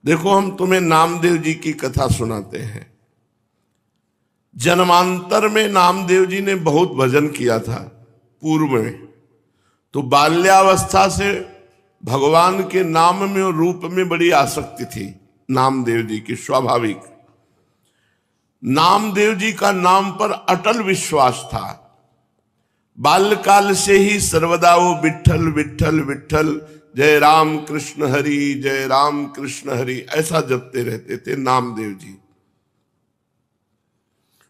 देखो, हम तुम्हें नामदेव जी की कथा सुनाते हैं। जन्मांतर में नामदेव जी ने बहुत भजन किया था पूर्व में, तो बाल्यावस्था से भगवान के नाम में और रूप में बड़ी आसक्ति थी नामदेव जी की, स्वाभाविक। नामदेव जी का नाम पर अटल विश्वास था। बाल्यकाल से ही सर्वदा वो विठ्ठल विठ्ठल विठ्ठल, जय राम कृष्ण हरि, जय राम कृष्ण हरि, ऐसा जपते रहते थे नामदेव जी।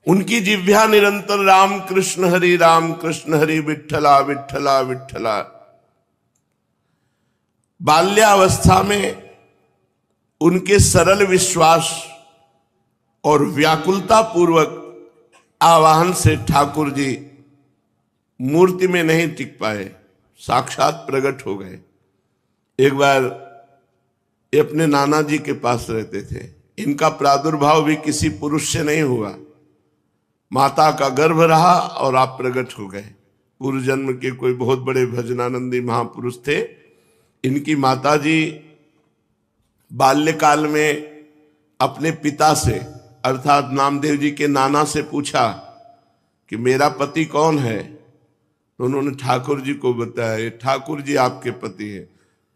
उनकी जिह्वा निरंतर राम कृष्ण हरि विठ्ठला विठ्ठला विठ्ठला। बाल्यावस्था में उनके सरल विश्वास और व्याकुलता पूर्वक आवाहन से ठाकुर जी मूर्ति में नहीं टिक पाए, साक्षात प्रकट हो गए। एक बार ये अपने नाना जी के पास रहते थे। इनका प्रादुर्भाव भी किसी पुरुष से नहीं हुआ, माता का गर्भ रहा और आप प्रकट हो गए। पूर्व जन्म के कोई बहुत बड़े भजनानंदी महापुरुष थे। इनकी माता जी बाल्यकाल में अपने पिता से अर्थात नामदेव जी के नाना से पूछा कि मेरा पति कौन है, तो उन्होंने ठाकुर जी को बताया, ये ठाकुर जी आपके पति हैं।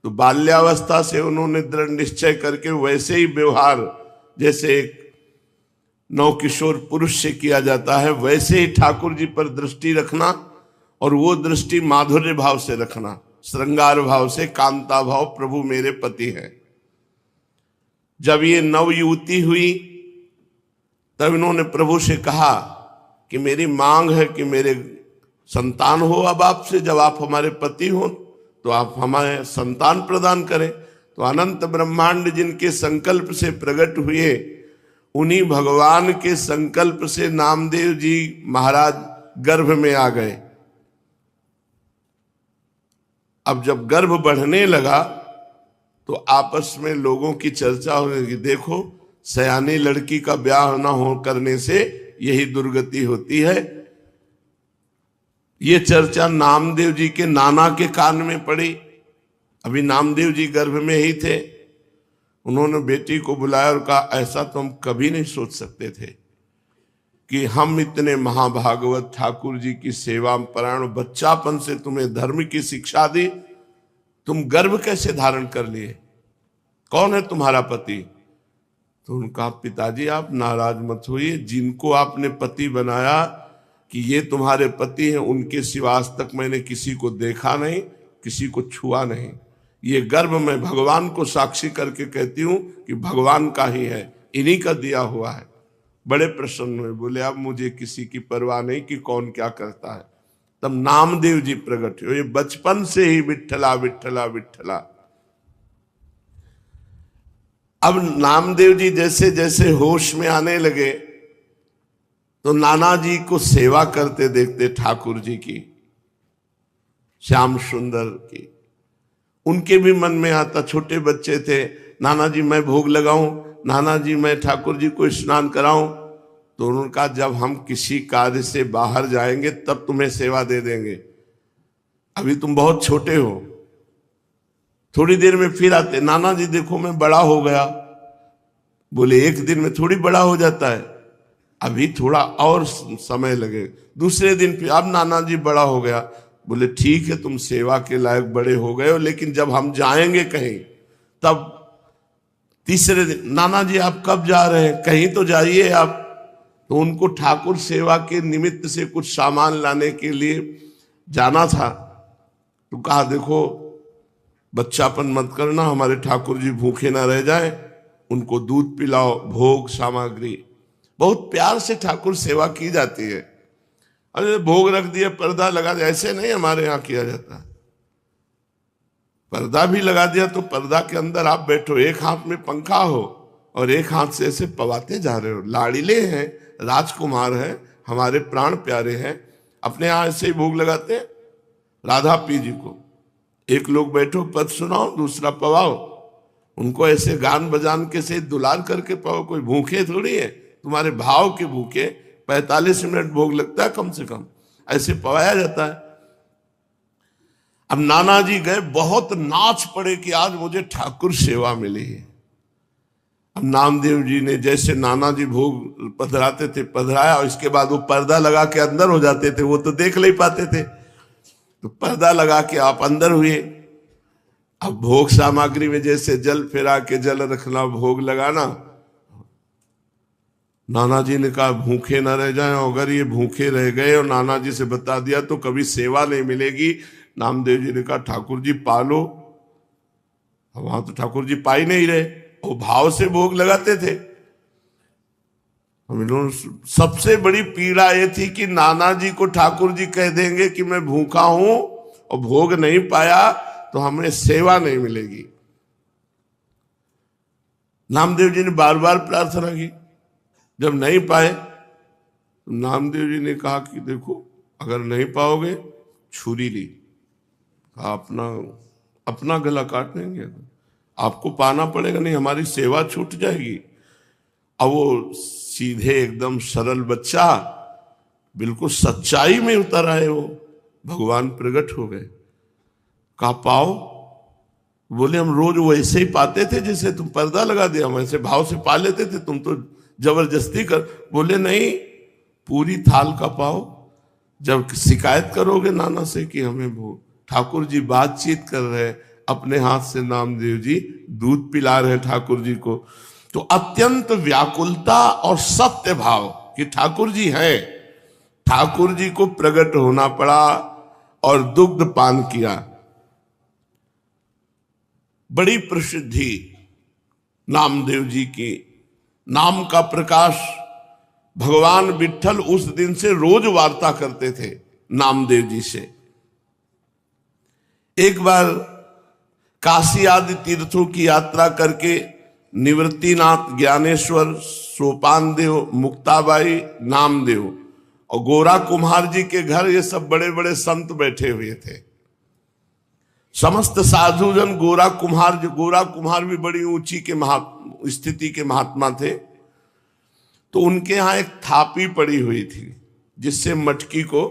तो बाल्यावस्था से उन्होंने दृढ़ निश्चय करके वैसे ही व्यवहार जैसे एक नवकिशोर पुरुष से किया जाता है, वैसे ही ठाकुर जी पर दृष्टि रखना, और वो दृष्टि माधुर्य भाव से रखना, श्रृंगार भाव से, कांता भाव, प्रभु मेरे पति हैं। जब ये नवयुवती हुई तब इन्होंने प्रभु से कहा कि मेरी मांग है कि मेरे संतान हो अब आपसे, जब आप हमारे पति हो तो आप हमारे संतान प्रदान करें। तो अनंत ब्रह्मांड जिनके संकल्प से प्रकट हुए, उन्हीं भगवान के संकल्प से नामदेव जी महाराज गर्भ में आ गए। अब जब गर्भ बढ़ने लगा तो आपस में लोगों की चर्चा होने लगी, देखो सयानी लड़की का ब्याह न हो करने से यही दुर्गति होती है। ये चर्चा नामदेव जी के नाना के कान में पड़ी। अभी नामदेव जी गर्भ में ही थे। उन्होंने बेटी को बुलाया और कहा, ऐसा तो हम कभी नहीं सोच सकते थे कि हम इतने महाभागवत ठाकुर जी की सेवा परायण, बच्चापन से तुम्हें धर्म की शिक्षा दी, तुम गर्भ कैसे धारण कर लिए, कौन है तुम्हारा पति? तो उनका, पिताजी आप नाराज मत होइए, जिनको आपने पति बनाया कि ये तुम्हारे पति हैं, उनके सिवा आज तक मैंने किसी को देखा नहीं, किसी को छुआ नहीं। ये गर्भ मैं भगवान को साक्षी करके कहती हूं कि भगवान का ही है, इन्हीं का दिया हुआ है। बड़े प्रसन्न हुए, बोले अब मुझे किसी की परवाह नहीं कि कौन क्या करता है। तब नामदेव जी प्रकट हुए, बचपन से ही विठ्ठला विठ्ठला विठ्ठला। अब नामदेव जी जैसे जैसे होश में आने लगे तो नाना जी को सेवा करते देखते ठाकुर जी की, श्याम सुंदर की। उनके भी मन में आता, छोटे बच्चे थे, नाना जी मैं भोग लगाऊं, नाना जी मैं ठाकुर जी को स्नान कराऊं। तो उन्होंने कहा, जब हम किसी कार्य से बाहर जाएंगे तब तुम्हें सेवा दे देंगे, अभी तुम बहुत छोटे हो। थोड़ी देर में फिर आते, नाना जी देखो मैं बड़ा हो गया। बोले एक दिन में थोड़ी बड़ा हो जाता है, अभी थोड़ा और समय लगे। दूसरे दिन फिर, अब नाना जी बड़ा हो गया। बोले ठीक है, तुम सेवा के लायक बड़े हो गए हो, लेकिन जब हम जाएंगे कहीं तब। तीसरे दिन, नाना जी आप कब जा रहे हैं, कहीं तो जाइए आप। तो उनको ठाकुर सेवा के निमित्त से कुछ सामान लाने के लिए जाना था। तो कहा, देखो बच्चापन मत करना, हमारे ठाकुर जी भूखे ना रह जाए, उनको दूध पिलाओ, भोग सामग्री। बहुत प्यार से ठाकुर सेवा की जाती है। अरे भोग रख दिया, पर्दा लगा दिया, ऐसे नहीं हमारे यहाँ किया जाता। पर्दा भी लगा दिया तो पर्दा के अंदर आप बैठो, एक हाथ में पंखा हो और एक हाथ से ऐसे पवाते जा रहे हो। लाड़िले हैं, राजकुमार हैं, हमारे प्राण प्यारे हैं, अपने यहाँ ऐसे ही भोग लगाते हैं राधा पी जी को। एक लोग बैठो पद सुनाओ, दूसरा पवाओ, उनको ऐसे गान बजान के से दुलार करके पाओ। कोई भूखे थोड़ी है, तुम्हारे भाव के भूखे। 45 मिनट भोग लगता है कम से कम, ऐसे पवाया जाता है। अब नाना जी गए, बहुत नाच पड़े कि आज मुझे ठाकुर सेवा मिली है। अब नामदेव जी ने जैसे नाना जी भोग पधराते थे पधराया, और इसके बाद वो पर्दा लगा के अंदर हो जाते थे, वो तो देख नहीं पाते थे, तो पर्दा लगा के आप अंदर हुए। अब भोग सामग्री में जैसे जल फेरा के जल रखना, भोग लगाना, नाना जी ने कहा भूखे न रह जाएं, अगर ये भूखे रह गए और नाना जी से बता दिया तो कभी सेवा नहीं मिलेगी। नामदेव जी ने कहा ठाकुर जी पालो। वहां तो ठाकुर जी पा ही नहीं रहे, वो भाव से भोग लगाते थे। हम लोगों सबसे बड़ी पीड़ा ये थी कि नाना जी को ठाकुर जी कह देंगे कि मैं भूखा हूं और भोग नहीं पाया तो हमें सेवा नहीं मिलेगी। नामदेव जी ने बार बार प्रार्थना की, जब नहीं पाए तो नामदेव जी ने कहा कि देखो अगर नहीं पाओगे छुरी ली, अपना अपना गला काट देंगे, आपको पाना पड़ेगा, नहीं हमारी सेवा छूट जाएगी। अब वो सीधे एकदम सरल बच्चा बिल्कुल सच्चाई में उतर आए, वो भगवान प्रकट हो गए। कहा पाओ? बोले हम रोज वैसे ही पाते थे जैसे तुम पर्दा लगा दिया, हम ऐसे भाव से पा लेते थे, तुम तो जबरदस्ती कर। बोले नहीं, पूरी थाल का पाओ। जब शिकायत करोगे नाना से कि हमें वो ठाकुर जी बातचीत कर रहे हैं, अपने हाथ से नामदेव जी दूध पिला रहे ठाकुर जी को, तो अत्यंत व्याकुलता और सत्य भाव कि ठाकुर जी हैं, ठाकुर जी को प्रकट होना पड़ा और दुग्ध पान किया। बड़ी प्रसिद्धि नामदेव जी की, नाम का प्रकाश। भगवान विट्ठल उस दिन से रोज वार्ता करते थे नामदेव जी से। एक बार काशी आदि तीर्थों की यात्रा करके निवृत्तिनाथ, ज्ञानेश्वर, सोपान देव, मुक्ताबाई, नामदेव और गोरा कुम्हार जी के घर ये सब बड़े बड़े संत बैठे हुए थे। समस्त साधुजन गोरा कुम्हार भी बड़ी ऊंची के स्थिति के महात्मा थे, तो उनके यहां एक थापी पड़ी हुई थी जिससे मटकी को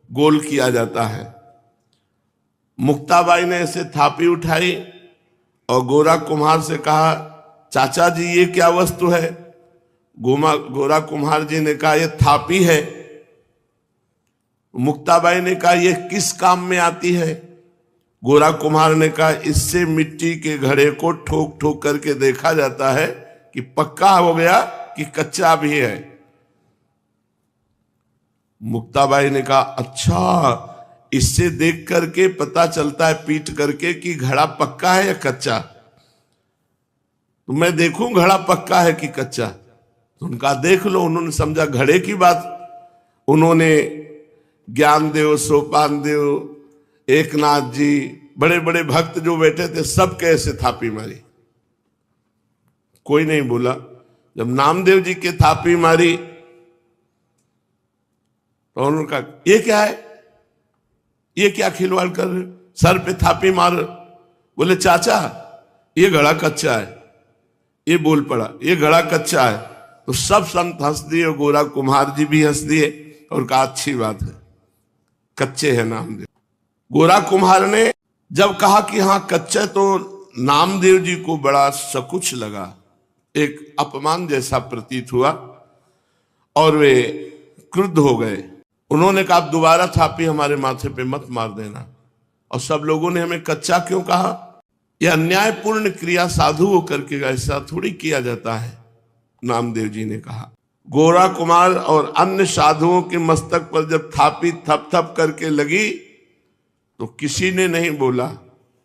गोल किया जाता है। मुक्ताबाई ने ऐसे थापी उठाई और गोरा कुम्हार से कहा चाचा जी ये क्या वस्तु है? गोरा कुम्हार जी ने कहा ये थापी है। मुक्ताबाई ने कहा ये किस काम में आती है? गोरा कुम्हार ने कहा इससे मिट्टी के घड़े को ठोक ठोक करके देखा जाता है कि पक्का हो गया कि कच्चा भी है। मुक्ताबाई ने कहा अच्छा, इससे देख करके पता चलता है पीट करके कि घड़ा पक्का है या कच्चा? तो मैं देखूं घड़ा पक्का है कि कच्चा? तो उनका देख लो। उन्होंने समझा घड़े की बात। उन्होंने ज्ञानदेव, सोपान देव, एकनाथ जी, बड़े बड़े भक्त जो बैठे थे, सब कैसे थापी मारी, कोई नहीं बोला। जब नामदेव जी के थापी मारी तो उन्होंने कहा ये क्या है, ये क्या खिलवाड़ कर रहे, सर पे थापी मार। बोले चाचा ये घड़ा कच्चा है। ये बोल पड़ा ये घड़ा कच्चा है। तो सब संत हंस दिए और गोरा कुम्हार जी भी हंस दिए और कहा अच्छी बात है, कच्चे है नामदेव। गोरा कुम्हार ने जब कहा कि हाँ कच्चा, तो नामदेव जी को बड़ा सकुच लगा, एक अपमान जैसा प्रतीत हुआ और वे क्रुद्ध हो गए। उन्होंने कहा आप दोबारा थापी हमारे माथे पे मत मार देना। और सब लोगों ने हमें कच्चा क्यों कहा? यह अन्यायपूर्ण क्रिया साधु होकर के ऐसा थोड़ी किया जाता है, नामदेव जी ने कहा। गोरा कुमार और अन्य साधुओं के मस्तक पर जब थापी थप थप करके लगी तो किसी ने नहीं बोला,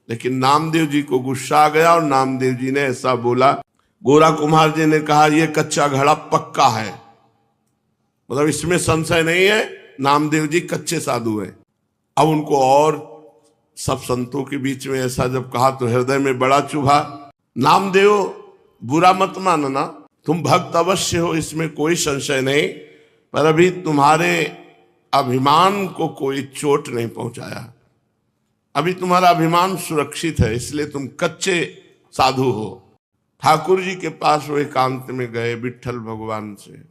लेकिन नामदेव जी को गुस्सा आ गया और नामदेव जी ने ऐसा बोला। गोरा कुम्हार जी ने कहा यह कच्चा घड़ा पक्का है, मतलब इसमें संशय नहीं है, नामदेव जी कच्चे साधु हैं। अब उनको और सब संतों के बीच में ऐसा जब कहा तो हृदय में बड़ा चुभा। नामदेव बुरा मत मानना, तुम भक्त अवश्य हो, इसमें कोई संशय नहीं, पर अभी तुम्हारे अभिमान को कोई चोट नहीं पहुंचाया, अभी तुम्हारा अभिमान सुरक्षित है, इसलिए तुम कच्चे साधु हो। ठाकुर जी के पास वो एकांत में गए विट्ठल भगवान से,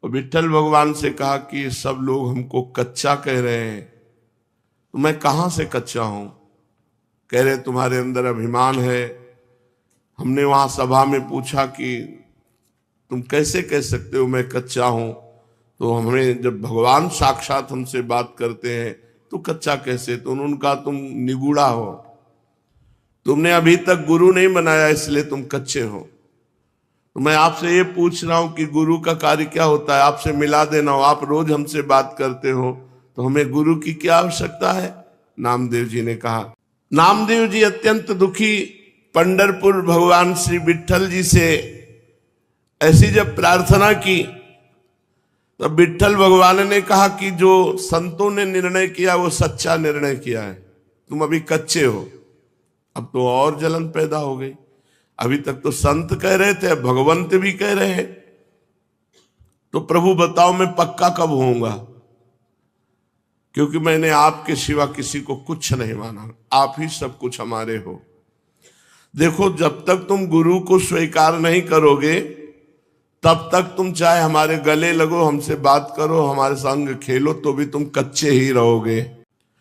और विट्ठल भगवान से कहा कि सब लोग हमको कच्चा कह रहे हैं, तो मैं कहां से कच्चा हूं? कह रहे तुम्हारे अंदर अभिमान है, हमने वहां सभा में पूछा कि तुम कैसे कह सकते हो मैं कच्चा हूं, तो हमें जब भगवान साक्षात हमसे बात करते हैं तो कच्चा कैसे, तो उन्होंने कहा तुम निगूढ़ा हो, तुमने अभी तक गुरु नहीं बनाया इसलिए तुम कच्चे हो। तो मैं आपसे ये पूछ रहा हूं कि गुरु का कार्य क्या होता है, आपसे मिला देना हो, आप रोज हमसे बात करते हो तो हमें गुरु की क्या आवश्यकता है। नामदेव जी ने कहा, नामदेव जी अत्यंत दुखी पंढरपुर भगवान श्री विट्ठल जी से ऐसी जब प्रार्थना की तो विट्ठल भगवान ने कहा कि जो संतों ने निर्णय किया वो सच्चा निर्णय किया है, तुम अभी कच्चे हो। अब तो और जलन पैदा हो गई, अभी तक तो संत कह रहे थे, भगवंत भी कह रहे हैं, तो प्रभु बताओ मैं पक्का कब होऊंगा, क्योंकि मैंने आपके सिवा किसी को कुछ नहीं माना, आप ही सब कुछ हमारे हो। देखो जब तक तुम गुरु को स्वीकार नहीं करोगे तब तक तुम चाहे हमारे गले लगो, हमसे बात करो, हमारे संग खेलो, तो भी तुम कच्चे ही रहोगे।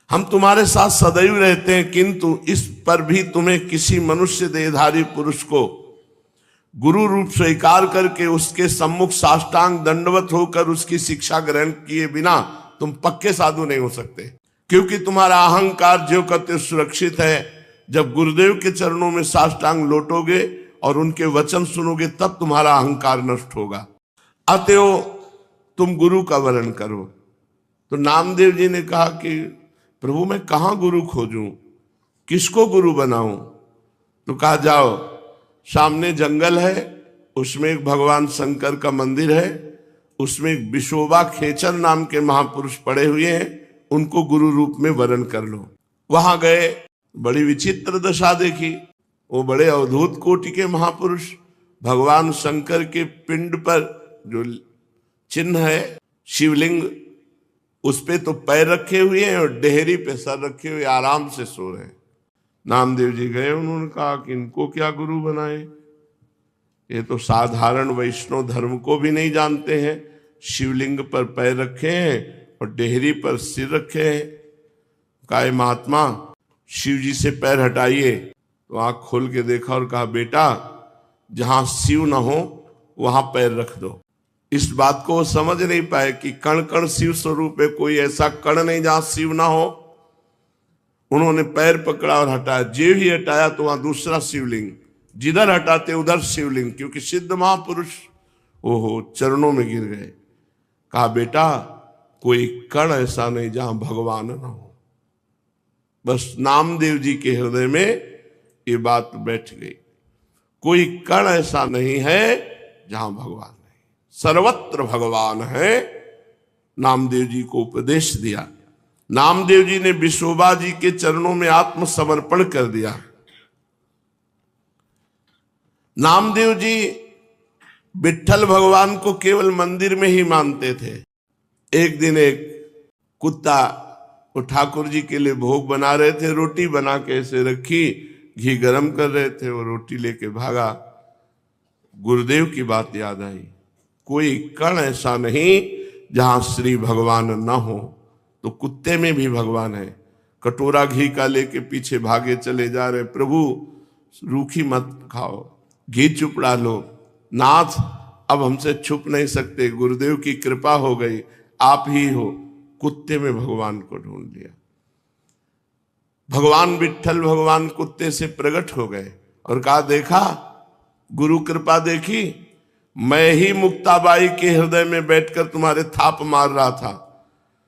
हम तुम्हारे साथ सदैव रहते हैं, किंतु इस पर भी तुम्हें किसी मनुष्य देहधारी पुरुष को गुरु रूप स्वीकार करके उसके सम्मुख साष्टांग दंडवत होकर उसकी शिक्षा ग्रहण किए बिना तुम पक्के साधु नहीं हो सकते, क्योंकि तुम्हारा अहंकार ज्यों कहते सुरक्षित है। जब गुरुदेव के चरणों में साष्टांग लोटोगे और उनके वचन सुनोगे तब तुम्हारा अहंकार नष्ट होगा। अतएव तुम गुरु का वर्ण करो। तो नामदेव जी ने कहा कि प्रभु मैं कहाँ गुरु खोजूं, किसको गुरु बनाऊं। तो कहा जाओ, सामने जंगल है, उसमें एक भगवान शंकर का मंदिर है, उसमें एक विशोबा खेचर नाम के महापुरुष पड़े हुए हैं, उनको गुरु रूप में वर्ण कर लो। वहां गए, बड़ी विचित्र दशा देखी। वो बड़े अवधूत कोटि के महापुरुष, भगवान शंकर के पिंड पर जो चिन्ह है शिवलिंग, उस पे तो पैर रखे हुए हैं और डेहरी पे सर रखे हुए आराम से सो रहे हैं। नामदेव जी गए, उन्होंने कहा कि इनको क्या गुरु बनाए, ये तो साधारण वैष्णव धर्म को भी नहीं जानते हैं, शिवलिंग पर पैर रखे हैं और डेहरी पर सिर रखे हैं। कहा महात्मा शिव जी से पैर हटाइए। तो आंख खोल के देखा और कहा बेटा जहां शिव न हो वहां पैर रख दो। इस बात को वो समझ नहीं पाए कि कण कण शिव स्वरूप है, कोई ऐसा कण नहीं जहां शिव ना हो। उन्होंने पैर पकड़ा और हटाया, जे ही हटाया तो वहां दूसरा शिवलिंग, जिधर हटाते उधर शिवलिंग, क्योंकि सिद्ध महापुरुष ओहो चरणों में गिर गए। कहा बेटा कोई कण ऐसा नहीं जहां भगवान ना हो। बस नामदेव जी के हृदय में ये बात बैठ गई, कोई कण ऐसा नहीं है जहां भगवान नहीं, सर्वत्र भगवान है। नामदेव जी को उपदेश दिया। नामदेव जी ने विशोबा जी के चरणों में आत्मसमर्पण कर दिया। नामदेव जी विट्ठल भगवान को केवल मंदिर में ही मानते थे। एक दिन एक कुत्ता वो ठाकुर जी के लिए भोग बना रहे थे, रोटी बना के ऐसे रखी, घी गरम कर रहे थे, वो रोटी लेके भागा। गुरुदेव की बात याद आई, कोई कण ऐसा नहीं जहां श्री भगवान न हो। तो कुत्ते में भी भगवान है। कटोरा घी का लेके पीछे भागे चले जा रहे, प्रभु रूखी मत खाओ, घी चुपड़ा लो, नाथ अब हमसे छुप नहीं सकते, गुरुदेव की कृपा हो गई, आप ही हो। कुत्ते में भगवान को ढूंढ लिया। भगवान विट्ठल भगवान कुत्ते से प्रकट हो गए और कहा देखा गुरु कृपा देखी, मैं ही मुक्ताबाई के हृदय में बैठकर तुम्हारे थाप मार रहा था,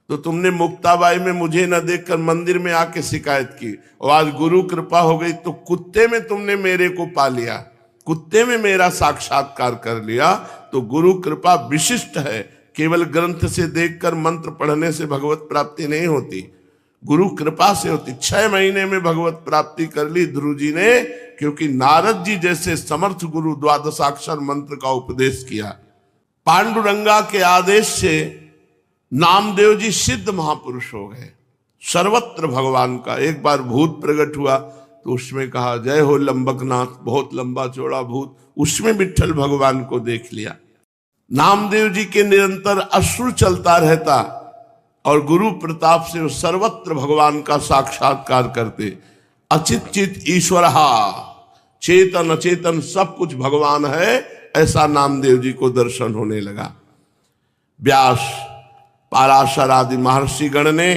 तो तुमने मुक्ताबाई में मुझे न देखकर मंदिर में आके शिकायत की, और आज गुरु कृपा हो गई तो कुत्ते में तुमने मेरे को पा लिया, कुत्ते में मेरा साक्षात्कार कर लिया। तो गुरु कृपा विशिष्ट है, केवल ग्रंथ से देखकर मंत्र पढ़ने से भगवत प्राप्ति नहीं होती, गुरु कृपा से होती। 6 महीने में भगवत प्राप्ति कर ली ध्रुव जी ने, क्योंकि नारद जी जैसे समर्थ गुरु द्वादशाक्षर मंत्र का उपदेश किया। पांडुरंगा के आदेश से नामदेव जी सिद्ध महापुरुष हो गए, सर्वत्र भगवान का। एक बार भूत प्रकट हुआ तो उसमें कहा जय हो लंबकनाथ, बहुत लंबा चौड़ा भूत, उसमें विट्ठल भगवान को देख लिया। नामदेव जी के निरंतर अश्रु चलता रहता और गुरु प्रताप से वो सर्वत्र भगवान का साक्षात्कार करते। अचित चित ईश्वरहा चेतन अचेतन सब कुछ भगवान है, ऐसा नामदेव जी को दर्शन होने लगा। व्यास, पाराशर आदि महर्षि गण ने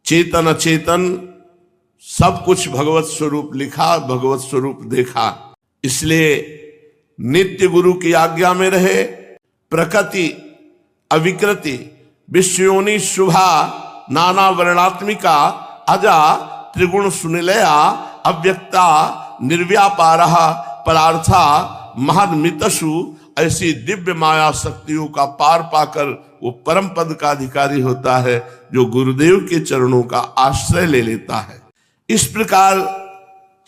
चेतन अचेतन सब कुछ भगवत स्वरूप लिखा, भगवत स्वरूप देखा। इसलिए नित्य गुरु की आज्ञा में रहे, प्रकृति अविकृति विश्वयोनि शुभा नाना वर्णात्मिका अजा त्रिगुण सुनिलया अव्यक्ता निर्व्यापारा परार्था महदमितसु, ऐसी दिव्य माया शक्तियों का पार पाकर वो परम पद का अधिकारी होता है जो गुरुदेव के चरणों का आश्रय ले लेता है। इस प्रकार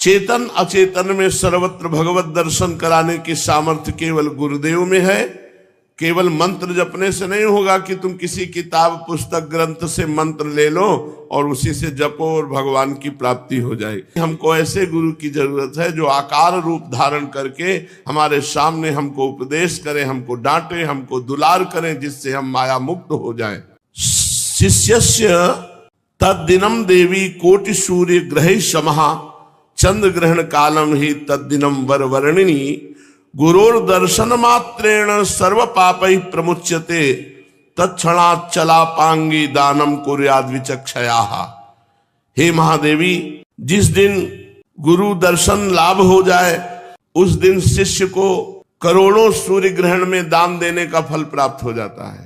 चेतन अचेतन में सर्वत्र भगवत दर्शन कराने की सामर्थ्य केवल गुरुदेव में है। केवल मंत्र जपने से नहीं होगा कि तुम किसी किताब पुस्तक ग्रंथ से मंत्र ले लो और उसी से जपो और भगवान की प्राप्ति हो जाए। हमको ऐसे गुरु की जरूरत है जो आकार रूप धारण करके हमारे सामने हमको उपदेश करें, हमको डांटे, हमको दुलार करें, जिससे हम माया मुक्त हो जाएं। शिष्यस्य तद्दिनम देवी कोटि सूर्य ग्रहे समहा चंद्र ग्रहण कालम ही तद्दिनम वरवर्णिनी गुरोर दर्शन मात्रेण सर्व पापै प्रमुच्यते तत्क्षणात् चलापांगी दानम कुर्याद् विचक्षयाः। हे महादेवी, जिस दिन गुरु दर्शन लाभ हो जाए उस दिन शिष्य को करोड़ों सूर्य ग्रहण में दान देने का फल प्राप्त हो जाता है।